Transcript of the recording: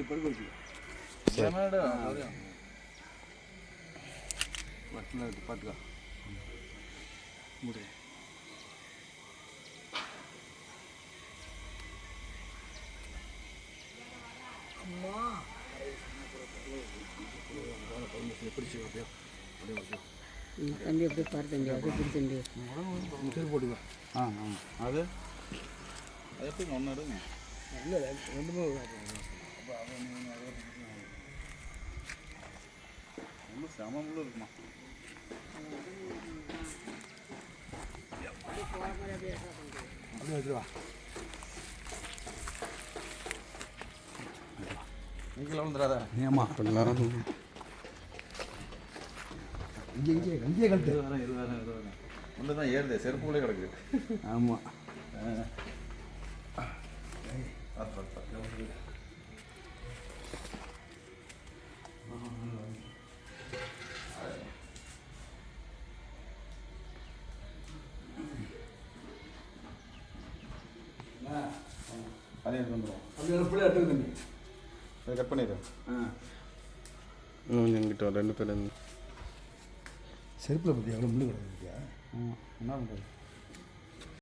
படுக்க வச்சு பார்த்துக்கா முடியும். தம்பி எப்படி பாரு தம்பி அது எப்படி தம்பி சரி போட்டுக்கோ. அது அது எப்படி ஒன்று எடுங்க இல்லை ரெண்டுமே ரொம்ப சமமுள்ள இருக்குமா அப்படியே வச்சுருவா. நீங்கள விழுந்துடாத ஏமா இங்கே கழுத்து இருபதாயிரம் ஒன்று தான் ஏறுதே செருப்புகளே கிடக்கு. ஆமாம். அதே வந்துடும். அப்படியே பிள்ளை எடுத்துக்க தம்பி. அதை கட் பண்ணிடு. எங்கிட்ட 2 பேர் செருப்பில் பற்றி எவ்வளோ முள்ளு கிடக்கு. என்ன பண்ணுறது?